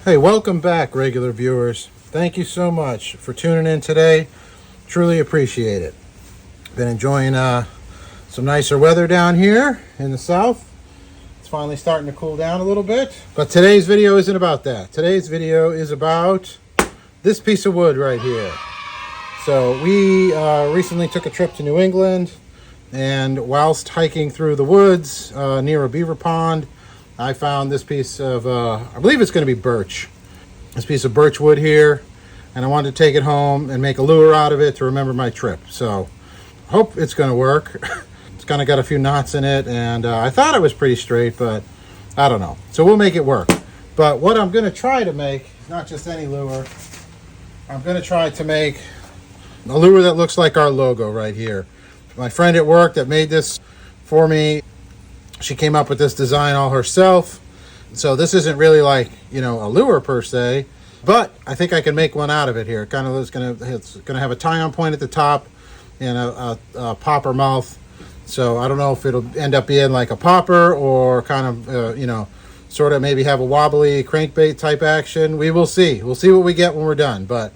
Hey, welcome back, regular viewers. Thank you so much for tuning in today. Truly appreciate it. Been enjoying some nicer weather down here in the south. It's finally starting to cool down a little bit. But today's video isn't about that. Today's video is about this piece of wood right here. So we recently took a trip to New England, and whilst hiking through the woods near a beaver pond, I found this piece of, I believe it's going to be birch. This piece of birch wood here, and I wanted to take it home and make a lure out of it to remember my trip. So I hope it's going to work. It's kind of got a few knots in it, and I thought it was pretty straight, but I don't know. So we'll make it work. But what I'm going to try to make, not just any lure, I'm going to try to make a lure that looks like our logo right here. My friend at work that made this for me, she came up with this design all herself. So this isn't really like, you know, a lure per se, but I think I can make one out of it here. It kind of it's gonna have a tie-on point at the top and a popper mouth. So I don't know if it'll end up being like a popper or kind of, you know, sort of maybe have a wobbly crankbait type action. We will see. We'll see what we get when we're done. But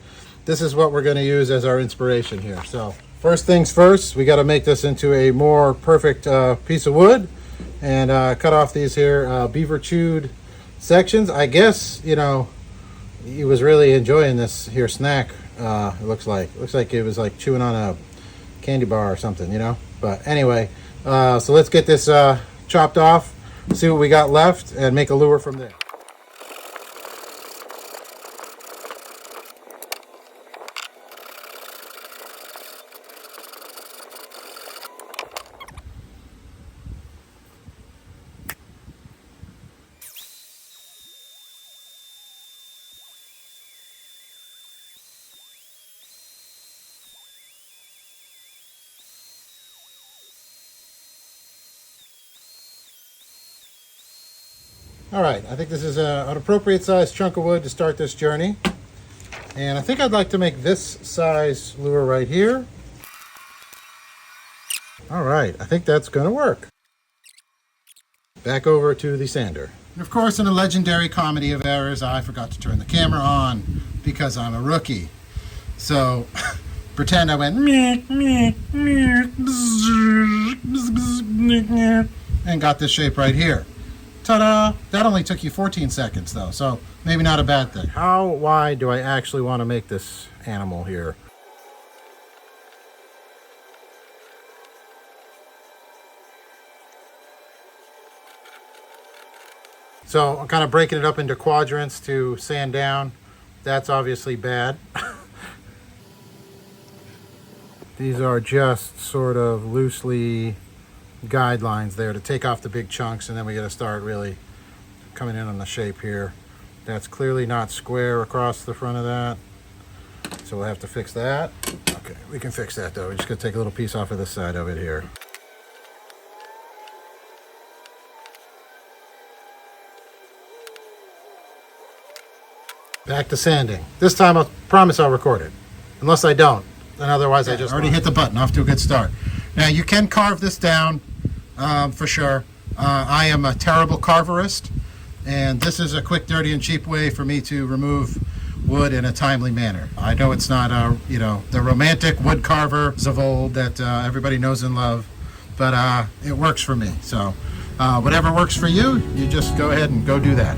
this is what we're going to use as our inspiration here. So first things first, we got to make this into a more perfect piece of wood. And cut off these here beaver chewed sections. I guess, you know, he was really enjoying this here snack. It looks like it was like chewing on a candy bar or something, you know. But anyway, so let's get this chopped off, see what we got left, and make a lure from there. All right, I think this is an appropriate size chunk of wood to start this journey. And I think I'd like to make this size lure right here. All right, I think that's gonna work. Back over to the sander. And of course, in a legendary comedy of errors, I forgot to turn the camera on because I'm a rookie. So pretend I went and got this shape right here. Ta-da! That only took you 14 seconds though, so maybe not a bad thing. How wide do I actually want to make this animal here? So I'm kind of breaking it up into quadrants to sand down. That's obviously bad. These are just sort of loosely guidelines there to take off the big chunks, and then we got to start really coming in on the shape here. That's clearly not square across the front of that, so we'll have to fix that. Okay, we can fix that though. We're just gonna take a little piece off of this side of it here. Back to sanding. This time I promise I'll record it, unless I don't, and otherwise I just already hit the button. Off to a good start. Now you can carve this down for sure. I am a terrible carverist, and this is a quick, dirty, and cheap way for me to remove wood in a timely manner. I know it's not, you know, the romantic wood carvers of old that everybody knows and love, but it works for me. So whatever works for you, you just go ahead and go do that.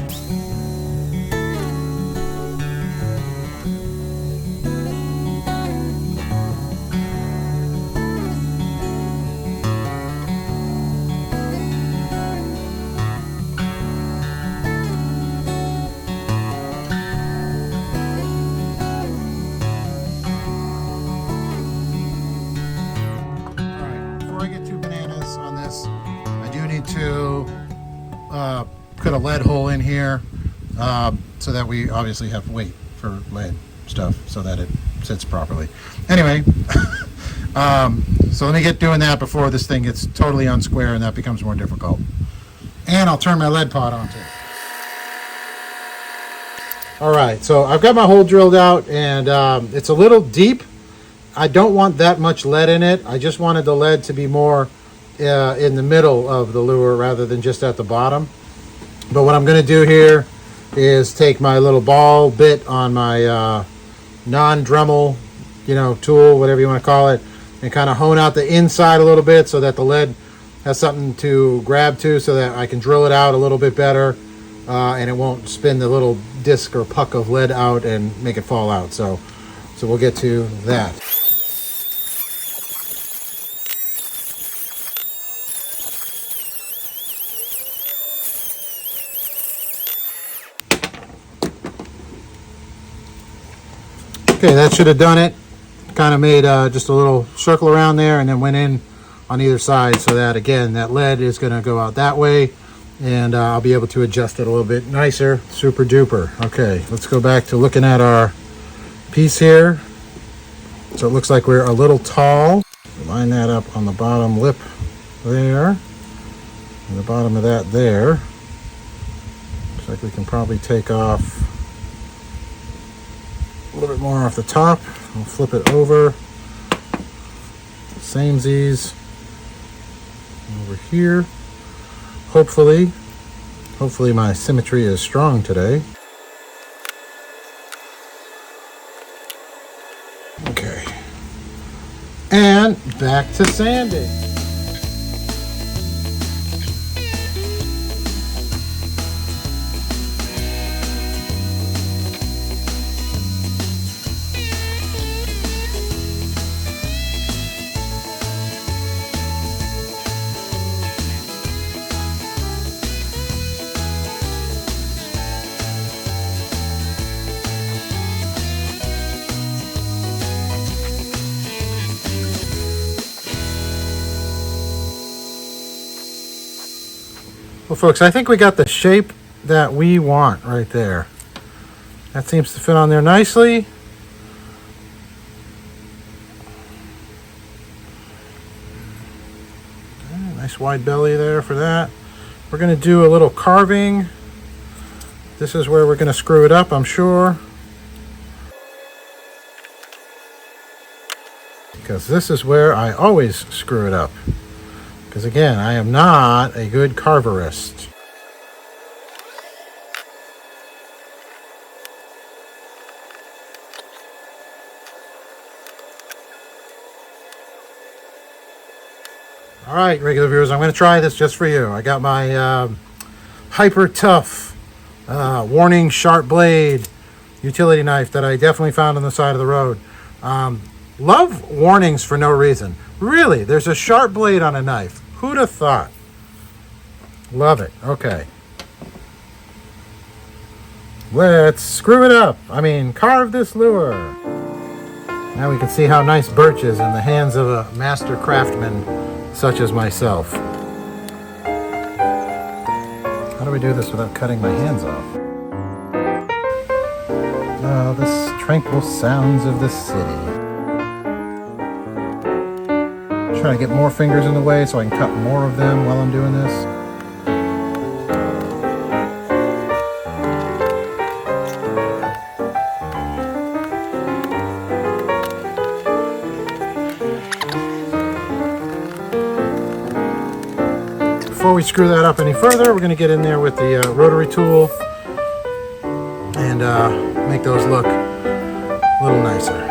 To put a lead hole in here so that we obviously have weight for lead stuff so that it sits properly. Anyway, so let me get doing that before this thing gets totally unsquare and that becomes more difficult. And I'll turn my lead pot on too. All right, so I've got my hole drilled out, and it's a little deep. I don't want that much lead in it. I just wanted the lead to be more in the middle of the lure rather than just at the bottom. But what I'm going to do here is take my little ball bit on my non-Dremel, tool, whatever you want to call it, and kind of hone out the inside a little bit so that the lead has something to grab to, so that I can drill it out a little bit better, and it won't spin the little disc or puck of lead out and make it fall out. So we'll get to that. Okay, that should have done it. Kind of made just a little circle around there and then went in on either side, so that again that lead is going to go out that way, and I'll be able to adjust it a little bit nicer. Super duper. Okay, let's go back to looking at our piece here. So it looks like we're a little tall. Line that up on the bottom lip there, and the bottom of that there. Looks like we can probably take off a little bit more off the top. We'll flip it over. Samesies over here. Hopefully my symmetry is strong today. Okay. And back to sanding. Well, folks, I think we got the shape that we want right there. That seems to fit on there nicely. Nice wide belly there for that. We're going to do a little carving. This is where we're going to screw it up, I'm sure. Because this is where I always screw it up. Because again, I am not a good carverist. All right, regular viewers, I'm going to try this just for you. I got my hyper tough warning sharp blade utility knife that I definitely found on the side of the road. Love warnings for no reason. Really, there's a sharp blade on a knife. Who'd have thought? Love it. Okay. Let's screw it up. I mean, carve this lure. Now we can see how nice birch is in the hands of a master craftsman such as myself. How do we do this without cutting my hands off? Oh, the tranquil sounds of the city. Trying to get more fingers in the way so I can cut more of them while I'm doing this. Before we screw that up any further, we're going to get in there with the rotary tool and make those look a little nicer.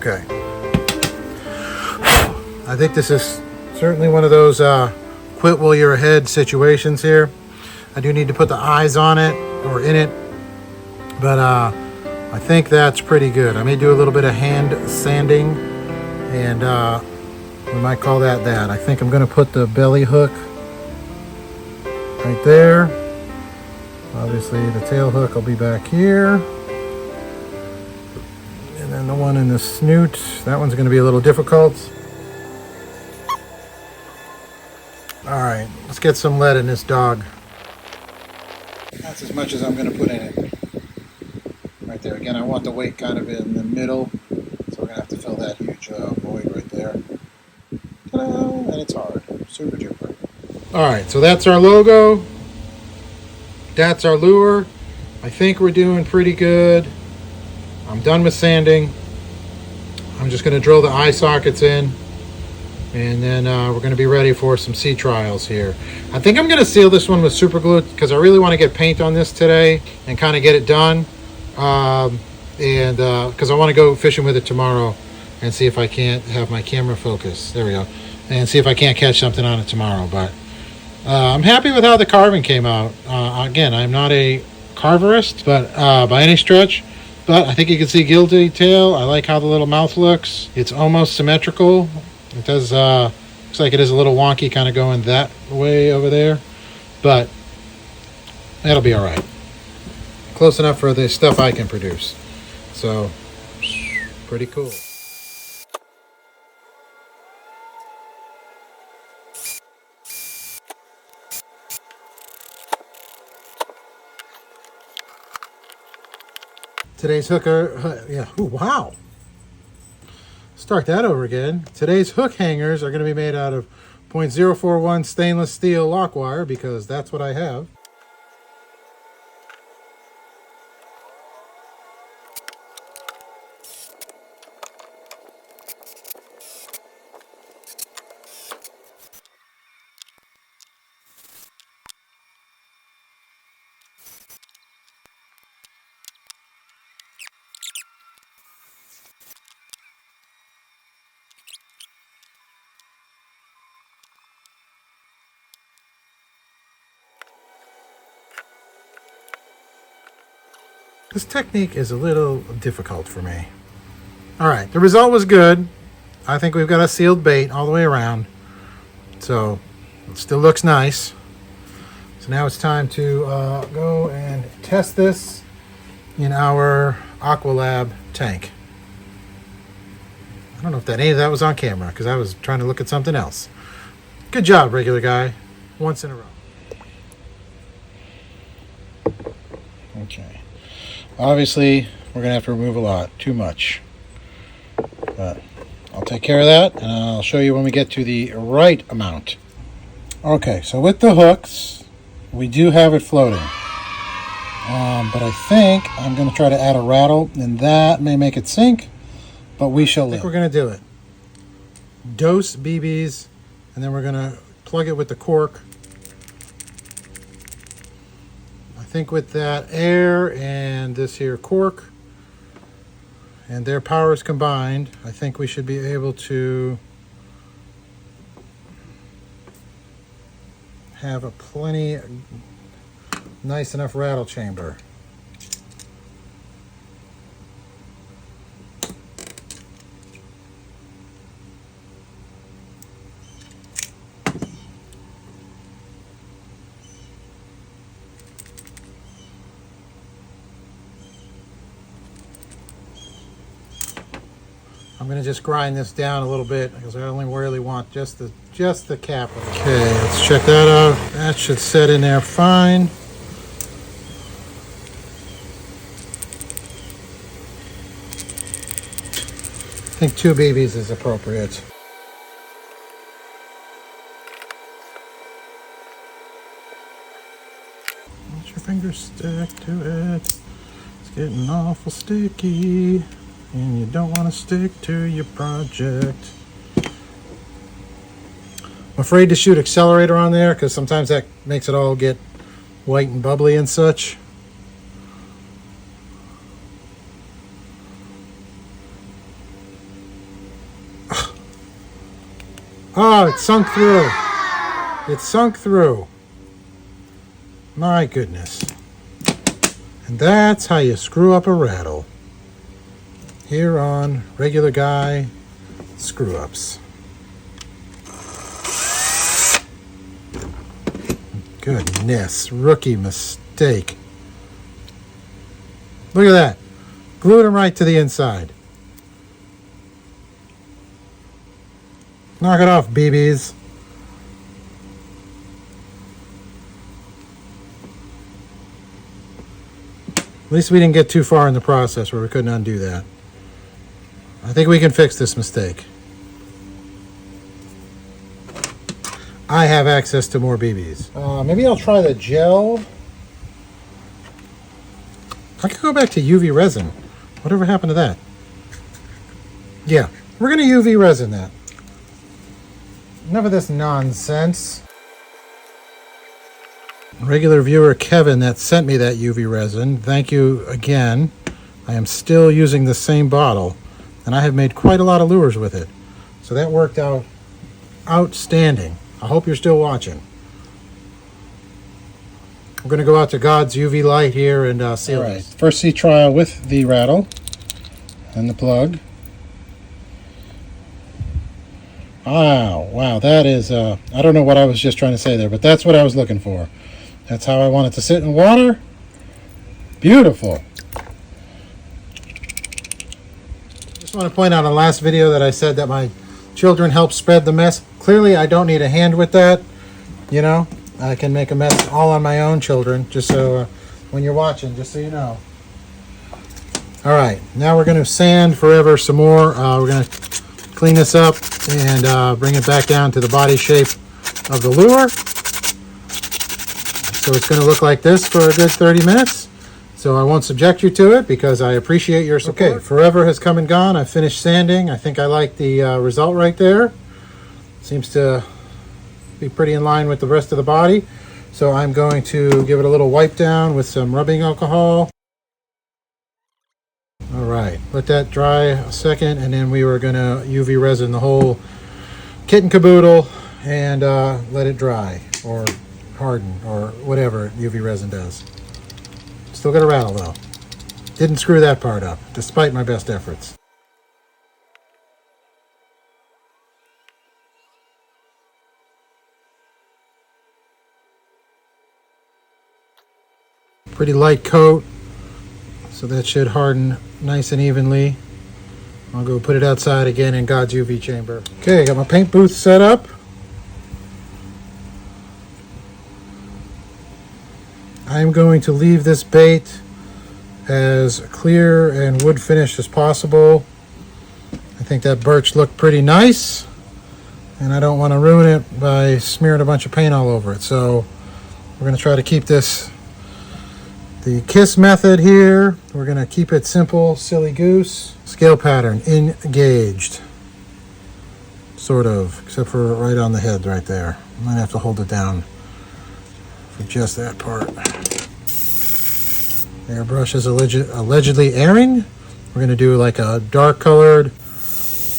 Okay. I think this is certainly one of those quit while you're ahead situations here. I do need to put the eyes on it or in it, but I think that's pretty good. I may do a little bit of hand sanding, and we might call that that. I think I'm going to put the belly hook right there. Obviously the tail hook will be back here. And then the one in the snoot, that one's going to be a little difficult. Alright, let's get some lead in this dog. That's as much as I'm going to put in it. Right there. Again, I want the weight kind of in the middle. So we're going to have to fill that huge void right there. Ta-da! And it's hard. Super duper. Alright, so that's our logo. That's our lure. I think we're doing pretty good. I'm done with sanding. I'm just going to drill the eye sockets in, and then we're going to be ready for some sea trials here. I think I'm going to seal this one with super glue because I really want to get paint on this today and kind of get it done, and because I want to go fishing with it tomorrow and see if I can't have my camera focus. There we go. And see if I can't catch something on it tomorrow. But I'm happy with how the carving came out. Again, I'm not a carverist, but by any stretch. But I think you can see gill detail. I like how the little mouth looks. It's almost symmetrical. It does looks like it is a little wonky, kind of going that way over there, but that'll be all right. Close enough for the stuff I can produce. So pretty cool. Today's hooker, yeah, ooh, wow. Start that over again. Today's hook hangers are going to be made out of .041 stainless steel lock wire because that's what I have. This technique is a little difficult for me. All right, the result was good. I think we've got a sealed bait all the way around. So it still looks nice. So now it's time to go and test this in our Aqualab tank. I don't know if any of that was on camera because I was trying to look at something else. Good job, regular guy. Once in a row. Okay. Obviously, we're going to have to remove a lot. Too much. But I'll take care of that, and I'll show you when we get to the right amount. Okay, so with the hooks, we do have it floating. But I think I'm going to try to add a rattle, and that may make it sink, but we shall live. I think we're going to do it. Dose BBs, and then we're going to plug it with the cork. I think with that air and this here cork and their powers combined, I think we should be able to have a plenty nice enough rattle chamber. I'm going to just grind this down a little bit because I only really want just the cap. Okay, let's check that out. That should set in there fine. I think 2 BBs is appropriate. Let your fingers stick to it. It's getting awful sticky. And you don't want to stick to your project. I'm afraid to shoot accelerator on there because sometimes that makes it all get white and bubbly and such. Oh, it sunk through. It sunk through. My goodness. And that's how you screw up a rattle. Here on Regular Guy Screw Ups. Goodness, rookie mistake. Look at that. Glued them right to the inside. Knock it off, BBs. At least we didn't get too far in the process where we couldn't undo that. I think we can fix this mistake. I have access to more BBs. Maybe I'll try the gel. I could go back to UV resin. Whatever happened to that? Yeah, we're going to UV resin that. Enough of this nonsense. Regular viewer Kevin that sent me that UV resin, thank you again. I am still using the same bottle, and I have made quite a lot of lures with it. So that worked out outstanding. I hope you're still watching. I'm going to go out to God's UV light here and seal these. First sea trial with the rattle and the plug. Wow, that is, I don't know what I was just trying to say there, but that's what I was looking for. That's how I want it to sit in water. Beautiful. Just want to point out on the last video that I said that my children helped spread the mess. Clearly, I don't need a hand with that. You know, I can make a mess all on my own, children, just so when you're watching, just so you know. All right, now we're going to sand forever some more. We're going to clean this up and bring it back down to the body shape of the lure. So it's going to look like this for a good 30 minutes. So I won't subject you to it because I appreciate your support. Okay, forever has come and gone. I finished sanding. I think I like the result right there. Seems to be pretty in line with the rest of the body. So I'm going to give it a little wipe down with some rubbing alcohol. All right, let that dry a second, and then we were going to UV resin the whole kit and caboodle and let it dry or harden or whatever UV resin does. Still got a rattle though. Didn't screw that part up, despite my best efforts. Pretty light coat, so that should harden nice and evenly. I'll go put it outside again in God's UV chamber. Okay, I got my paint booth set up. I'm going to leave this bait as clear and wood finished as possible. I think that birch looked pretty nice, and I don't want to ruin it by smearing a bunch of paint all over it. So we're going to try to keep this the KISS method here. We're going to keep it simple, silly goose. Scale pattern, engaged. Sort of, except for right on the head right there. I might have to hold it down for just that part. Airbrush is allegedly airing. We're going to do like a dark colored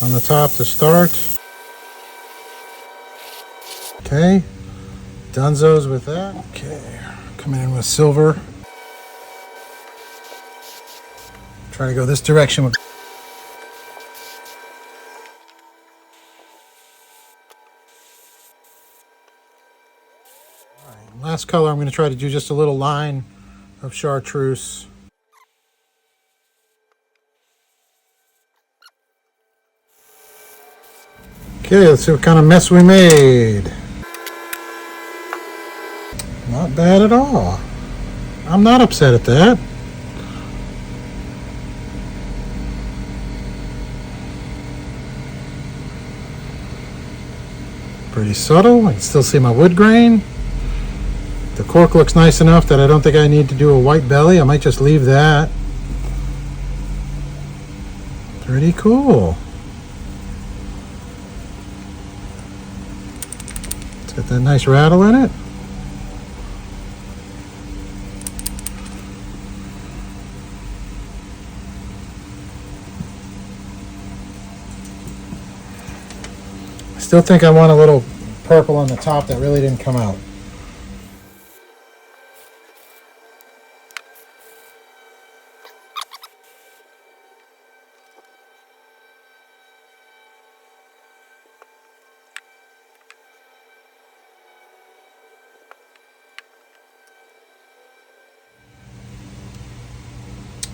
on the top to start. Okay, Dunzos with that. Okay, coming in with silver. Try to go this direction with last color. I'm going to try to do just a little line of chartreuse. Okay, let's see what kind of mess we made. Not bad at all. I'm not upset at that. Pretty subtle. I can still see my wood grain. The cork looks nice enough that I don't think I need to do a white belly. I might just leave that. Pretty cool. It's got that nice rattle in it. still think I want a little purple on the top that really didn't come out.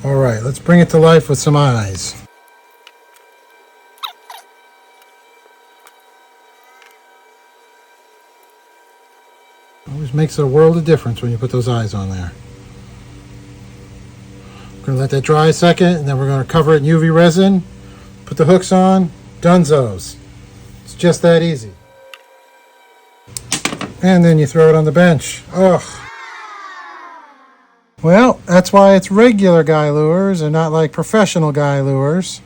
All right, let's bring it to life with some eyes. Always makes a world of difference when you put those eyes on there. We're going to let that dry a second, and then we're going to cover it in UV resin, put the hooks on, dunzos. It's just that easy. And then you throw it on the bench. Ugh. Well, that's why it's regular guy lures and not like professional guy lures.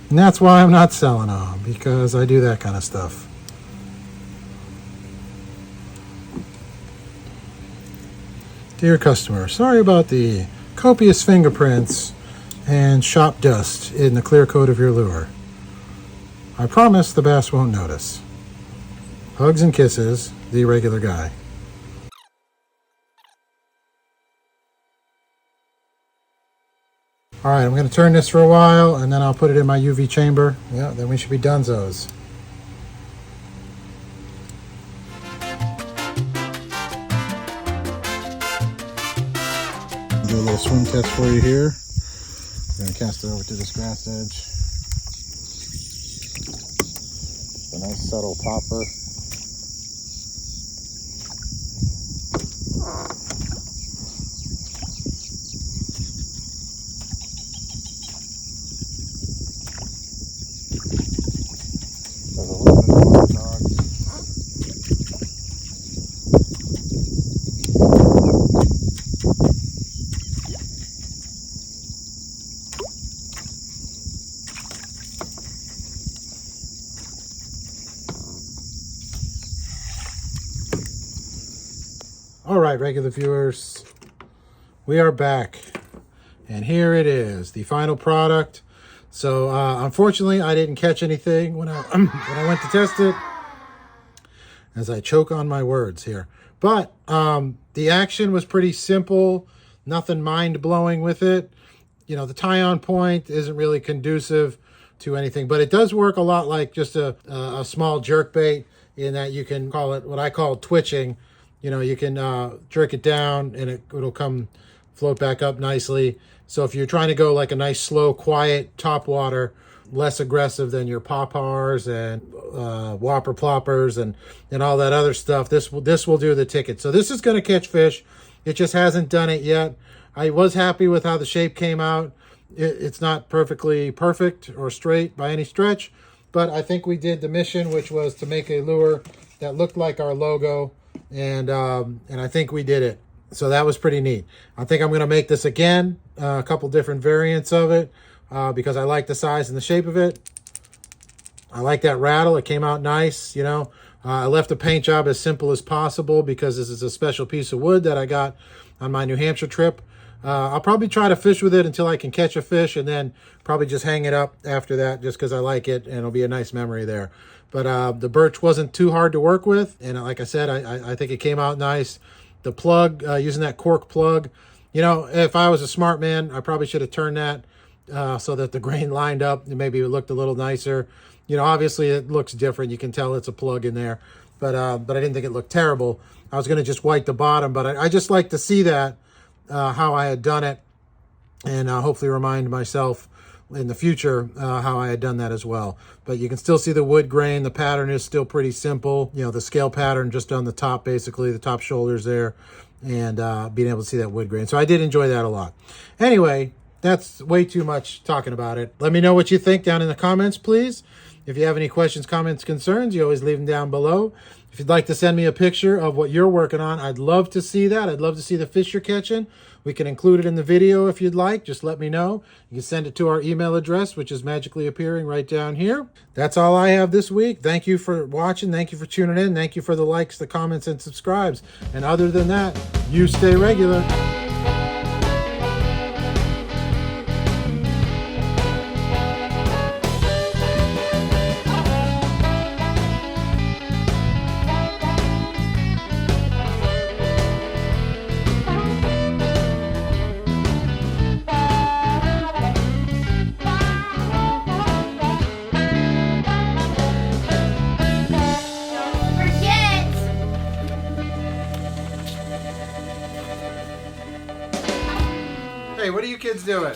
And that's why I'm not selling them, because I do that kind of stuff. Dear customer, sorry about the copious fingerprints and shop dust in the clear coat of your lure. I promise the bass won't notice. Hugs and kisses, the regular guy. All right, I'm going to turn this for a while, and then I'll put it in my UV chamber. Yeah, then we should be dunzos. Do a little swim test for you here. I'm going to cast it over to this grass edge. A nice subtle popper. There's a little bit of water dog. All right, regular viewers, we are back, and here it is, the final product. So unfortunately, I didn't catch anything when I went to test it, as I choke on my words here. But the action was pretty simple, nothing mind-blowing with it. You know, the tie-on point isn't really conducive to anything, but it does work a lot like just a small jerkbait, in that you can call it what I call twitching. You know, you can jerk it down and it'll come float back up nicely. So if you're trying to go like a nice, slow, quiet topwater, less aggressive than your pawpars and whopper ploppers and all that other stuff, this will do the ticket. So this is going to catch fish. It just hasn't done it yet. I was happy with how the shape came out. It's not perfectly perfect or straight by any stretch, but I think we did the mission, which was to make a lure that looked like our logo. And I think we did it. So that was pretty neat. I think I'm going to make this again, a couple different variants of it, because I like the size and the shape of it. I like that rattle. It came out nice, you know. I left the paint job as simple as possible because this is a special piece of wood that I got on my New Hampshire trip. I'll probably try to fish with it until I can catch a fish, and then probably just hang it up after that just because I like it, and it'll be a nice memory there. But the birch wasn't too hard to work with, and like I said, I think it came out nice. The plug, using that cork plug, you know, if I was a smart man, I probably should have turned that so that the grain lined up and maybe it looked a little nicer. You know, obviously it looks different. You can tell it's a plug in there, but I didn't think it looked terrible. I was going to just white the bottom, but I just like to see that, how I had done it, and hopefully remind myself in the future how I had done that as well. But you can still see the wood grain. The pattern is still pretty simple. You know, the scale pattern just on the top, basically, the top shoulders there, and being able to see that wood grain. So I did enjoy that a lot. Anyway, that's way too much talking about it. Let me know what you think down in the comments, please. If you have any questions, comments, concerns, you always leave them down below. If you'd like to send me a picture of what you're working on, I'd love to see that. I'd love to see the fish you're catching. We can include it in the video if you'd like. Just let me know. You can send it to our email address, which is magically appearing right down here. That's all I have this week. Thank you for watching. Thank you for tuning in. Thank you for the likes, the comments, and subscribes. And other than that, you stay regular. What are you kids doing?